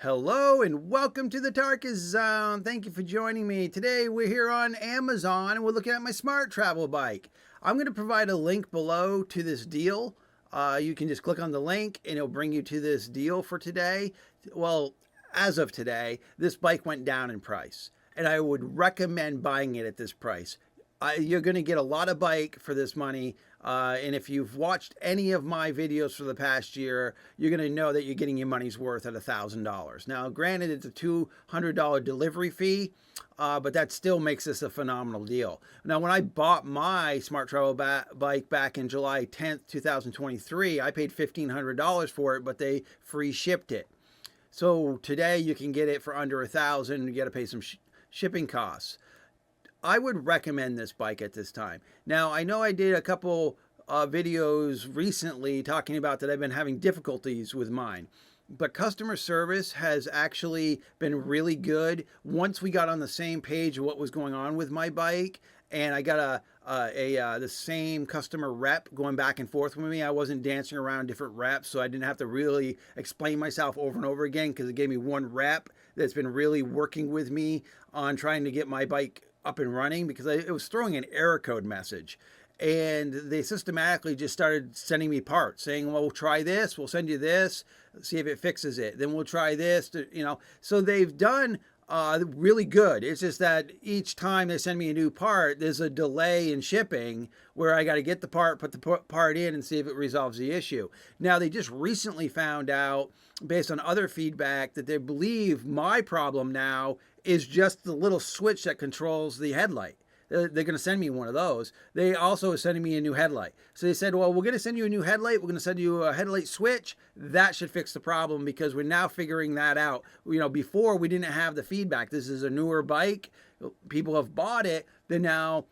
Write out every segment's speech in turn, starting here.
Hello and welcome to the Tarkus Zone. Thank you for joining me. Today we're here on Amazon and we're looking at my Smart Travel bike. I'm going to provide a link below to this deal. You can just click on the link and it'll bring you to this deal for today. Well, as of today, this bike went down in price and I would recommend buying it at this price. You're going to get a lot of bike for this money. And if you've watched any of my videos for the past year, you're going to know that you're getting your money's worth at $1,000. Now, granted, it's a $200 delivery fee, but that still makes this a phenomenal deal. Now, when I bought my Smart Travel bike back in July 10th, 2023, I paid $1,500 for it, but they free shipped it. So today you can get it for under $1,000. You got to pay some shipping costs. I would recommend this bike at this time. Now, I know I did a couple videos recently talking about that I've been having difficulties with mine, but customer service has actually been really good. Once we got on the same page of what was going on with my bike, and I got the same customer rep going back and forth with me. I wasn't dancing around different reps, so I didn't have to really explain myself over and over again because it gave me one rep that's been really working with me on trying to get my bike up and running, because it was throwing an error code message, and they systematically just started sending me parts saying, well, we'll try this, we'll send you this, see if it fixes it, then we'll try this, so they've done really good. It's just that each time they send me a new part, there's a delay in shipping where I got to get the part, put the part in and see if it resolves the issue. Now, they just recently found out, based on other feedback, that they believe my problem now is just the little switch that controls the headlight. They're going to send me one of those. They also are sending me a new headlight. So they said, well, we're going to send you a new headlight. We're going to send you a headlight switch. That should fix the problem, because we're now figuring that out. Before we didn't have the feedback. This is a newer bike. People have bought it. They're now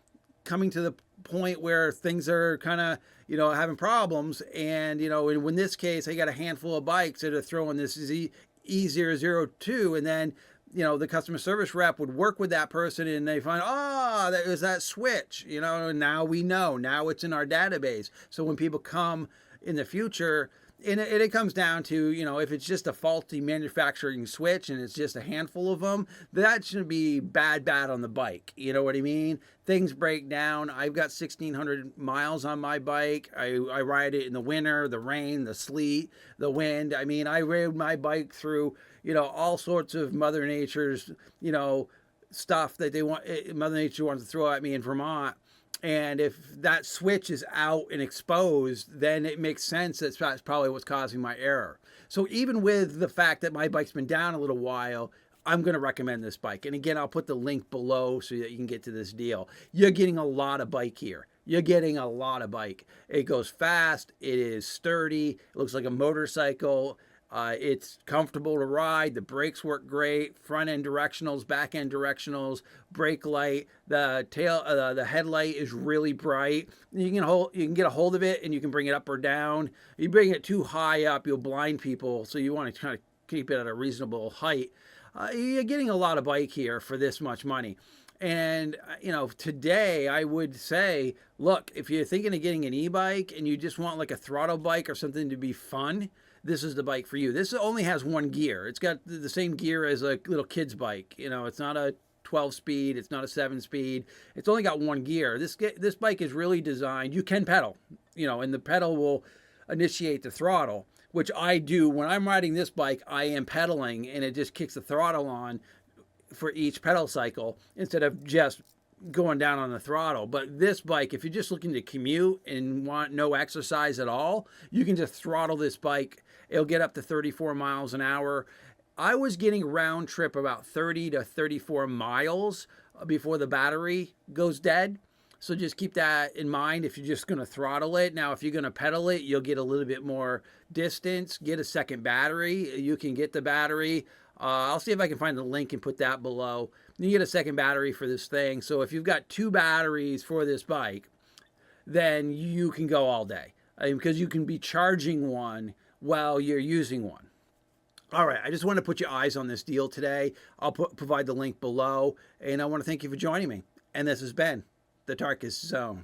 coming to the point where things are kind of, having problems. And, in this case, I got a handful of bikes that are throwing this E002, and then the customer service rep would work with that person and they find, that was that switch, now we know, now it's in our database. So when people come in the future, and it comes down to, if it's just a faulty manufacturing switch and it's just a handful of them, that should be bad on the bike. You know what I mean? Things break down. I've got 1,600 miles on my bike. I ride it in the winter, the rain, the sleet, the wind. I mean, I rode my bike through, all sorts of Mother Nature's, stuff that Mother Nature wants to throw at me in Vermont. And if that switch is out and exposed, then it makes sense that's probably what's causing my error. So even with the fact that my bike's been down a little while, I'm going to recommend this bike. And again, I'll put the link below so that you can get to this deal. You're getting a lot of bike here. You're getting a lot of bike. It goes fast. It is sturdy. It looks like a motorcycle. It's comfortable to ride. The brakes work great. Front end directionals, back end directionals, brake light. The headlight is really bright. You can get a hold of it and you can bring it up or down. You bring it too high up, you'll blind people. So you want to try to keep it at a reasonable height. You're getting a lot of bike here for this much money. And, today I would say, look, if you're thinking of getting an e-bike and you just want like a throttle bike or something to be fun, this is the bike for you. This only has one gear. It's got the same gear as a little kid's bike. It's not a 12-speed. It's not a 7-speed. It's only got one gear. This bike is really designed. You can pedal, and the pedal will initiate the throttle, which I do. When I'm riding this bike, I am pedaling, and it just kicks the throttle on for each pedal cycle instead of just going down on the throttle. But this bike, if you're just looking to commute and want no exercise at all, you can just throttle this bike. It'll get up to 34 miles an hour. I was getting round trip about 30 to 34 miles before the battery goes dead. So just keep that in mind if you're just going to throttle it. Now, if you're going to pedal it, you'll get a little bit more distance. Get a second battery. You can get the battery. I'll see if I can find the link and put that below. You get a second battery for this thing. So if you've got two batteries for this bike, then you can go all day, because you can be charging one while you're using one. All right, I just want to put your eyes on this deal today. I'll provide the link below, and I want to thank you for joining me. And this has been the Tarkus Zone.